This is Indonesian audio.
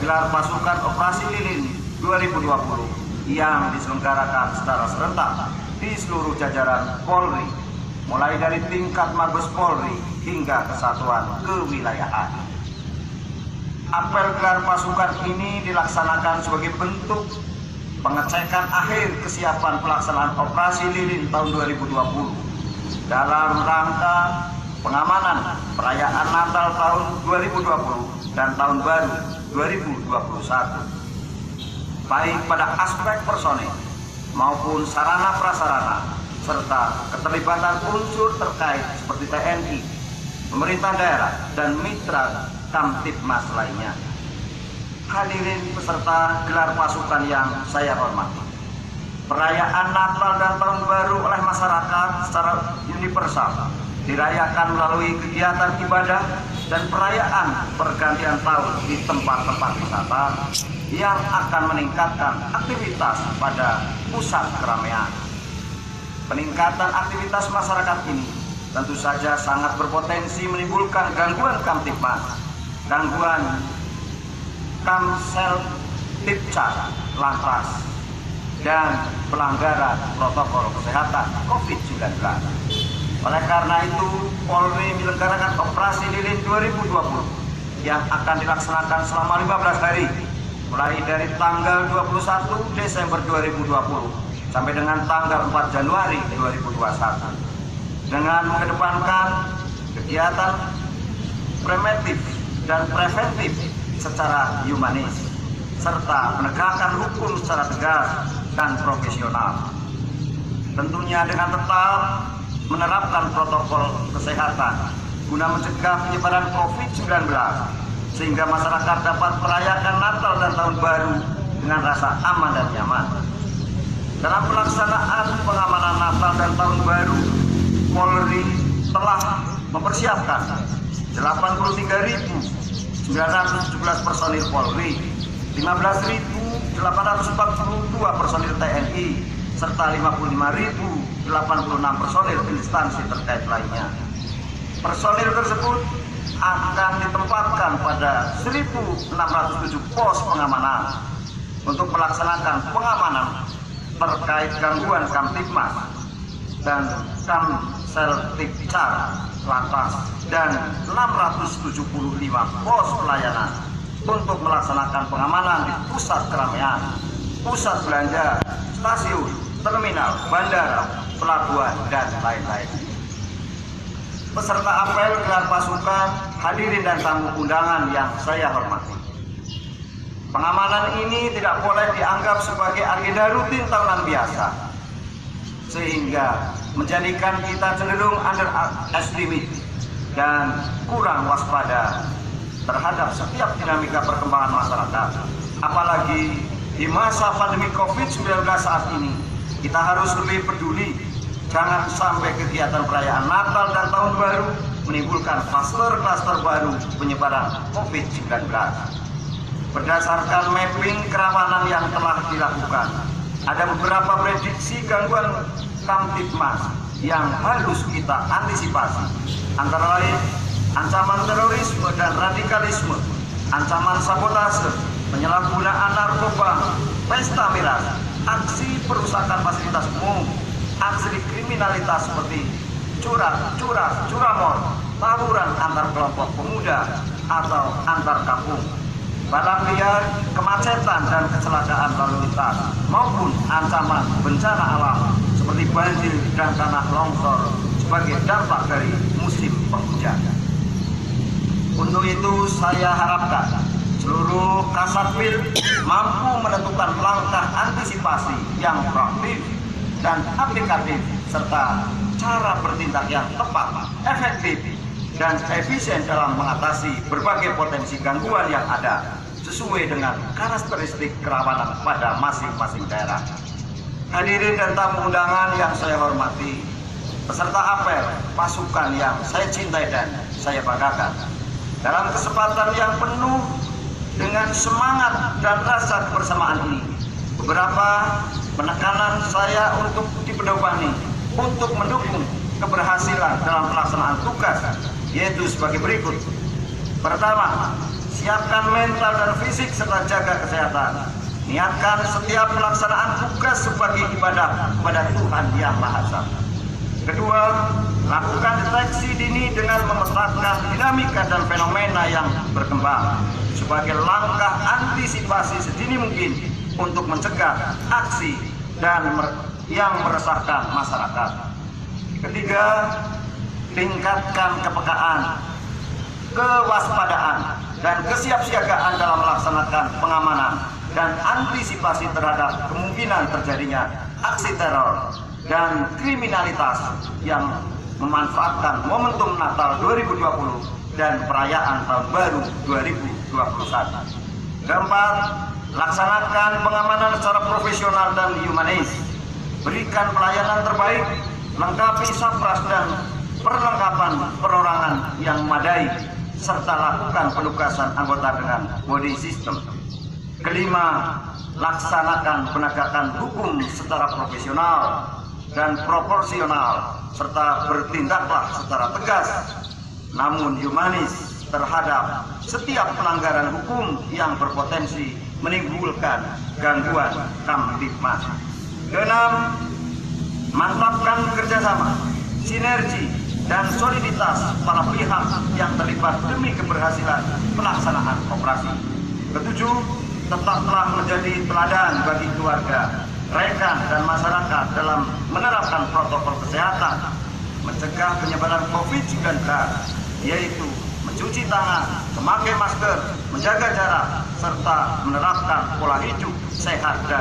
gelar pasukan Operasi Lilin 2020 yang diselenggarakan secara serentak di seluruh jajaran Polri, mulai dari tingkat Mabes Polri hingga kesatuan kewilayahan. Apel gelar pasukan ini dilaksanakan sebagai bentuk pengecekan akhir kesiapan pelaksanaan Operasi Lilin tahun 2020 dalam rangka pengamanan perayaan Natal tahun 2020 dan Tahun Baru 2021, baik pada aspek personel maupun sarana prasarana serta keterlibatan unsur terkait seperti TNI, pemerintah daerah, dan mitra Kamtibmas lainnya. Hadirin peserta gelar pasukan yang saya hormati, perayaan Natal dan Tahun Baru oleh masyarakat secara universal dirayakan melalui kegiatan ibadah dan perayaan pergantian tahun di tempat-tempat wisata yang akan meningkatkan aktivitas pada pusat keramaian. Peningkatan aktivitas masyarakat ini tentu saja sangat berpotensi menimbulkan gangguan Kamtibmas, gangguan Kamsel Tipcar Lantas, dan pelanggaran protokol kesehatan COVID-19. Oleh karena itu, Polri menyelenggarakan Operasi Lilin 2020 yang akan dilaksanakan selama 15 hari, mulai dari tanggal 21 Desember 2020 sampai dengan tanggal 4 Januari 2021, dengan mengedepankan kegiatan preventif dan preventif secara humanis, serta penegakan hukum secara tegas dan profesional. Tentunya dengan tetap menerapkan protokol kesehatan guna mencegah penyebaran COVID-19 sehingga masyarakat dapat merayakan Natal dan Tahun Baru dengan rasa aman dan nyaman. Dalam pelaksanaan pengamanan Natal dan Tahun Baru, Polri telah mempersiapkan 83.917 personil Polri, 15.842 personil TNI, serta 55.086 personil instansi terkait lainnya. Personil tersebut akan ditempatkan pada 1.607 pos pengamanan untuk melaksanakan pengamanan terkait gangguan Kamtibmas dan Kamseltipcar Lantas, dan 675 pos pelayanan untuk melaksanakan pengamanan di pusat keramaian, pusat belanja, stasiun, terminal, bandara, pelabuhan, dan lain-lain. Peserta apel gelar pasukan, hadirin dan tamu undangan yang saya hormati, pengamanan ini tidak boleh dianggap sebagai agenda rutin tahunan biasa, sehingga menjadikan kita cenderung underestimate dan kurang waspada terhadap setiap dinamika perkembangan masyarakat. Apalagi di masa pandemi COVID-19 saat ini, kita harus lebih peduli. Jangan sampai kegiatan perayaan Natal dan Tahun Baru menimbulkan klaster-klaster baru penyebaran COVID-19. Berdasarkan mapping kerawanan yang telah dilakukan, ada beberapa prediksi gangguan Kamtibmas yang harus kita antisipasi, antara lain ancaman terorisme dan radikalisme, ancaman sabotase, penyalahgunaan narkoba, pesta miras, aksi perusakan fasilitas umum, aksi kriminalitas seperti curamor, tawuran antar kelompok pemuda atau antar kampung, balap liar, kemacetan dan kecelakaan lalu lintas, maupun ancaman bencana alam seperti banjir dan tanah longsor sebagai dampak dari musim penghujan. Untuk itu saya harapkan seluruh Kasatwil mampu menentukan langkah antisipasi yang proaktif dan aplikatif, serta cara bertindak yang tepat, efektif, dan efisien dalam mengatasi berbagai potensi gangguan yang ada sesuai dengan karakteristik kerawanan pada masing-masing daerah. Hadirin dan tamu undangan yang saya hormati, peserta apel pasukan yang saya cintai dan saya banggakan, dalam kesempatan yang penuh dengan semangat dan rasa kebersamaan ini, beberapa penekanan saya untuk dipedomani untuk mendukung keberhasilan dalam pelaksanaan tugas, yaitu sebagai berikut. Pertama, siapkan mental dan fisik serta jaga kesehatan. Niatkan setiap pelaksanaan tugas sebagai ibadah kepada Tuhan Yang Maha Esa. Kedua, lakukan deteksi dini dengan memetakan dinamika dan fenomena yang berkembang sebagai langkah antisipasi sedini mungkin untuk mencegah aksi yang meresahkan masyarakat. Ketiga, tingkatkan kepekaan, kewaspadaan, dan kesiapsiagaan dalam melaksanakan pengamanan dan antisipasi terhadap kemungkinan terjadinya aksi teror dan kriminalitas yang memanfaatkan momentum Natal 2020 dan perayaan Tahun Baru 2021. Keempat, laksanakan pengamanan secara profesional dan humanis. Berikan pelayanan terbaik, lengkapi sapras dan perlengkapan perorangan yang memadai, serta lakukan penugasan anggota dengan body system. Kelima, laksanakan penegakan hukum secara profesional dan proporsional, serta bertindaklah secara tegas namun humanis terhadap setiap pelanggaran hukum yang berpotensi menimbulkan gangguan kamtipmas. Keenam, mantapkan kerjasama, sinergi, dan soliditas para pihak yang terlibat demi keberhasilan pelaksanaan operasi. Ketujuh, tetaplah menjadi teladan bagi keluarga, rekan, dan masyarakat dalam menerapkan protokol kesehatan, mencegah penyebaran COVID-19, yaitu mencuci tangan, memakai masker, menjaga jarak, serta menerapkan pola hidup sehat dan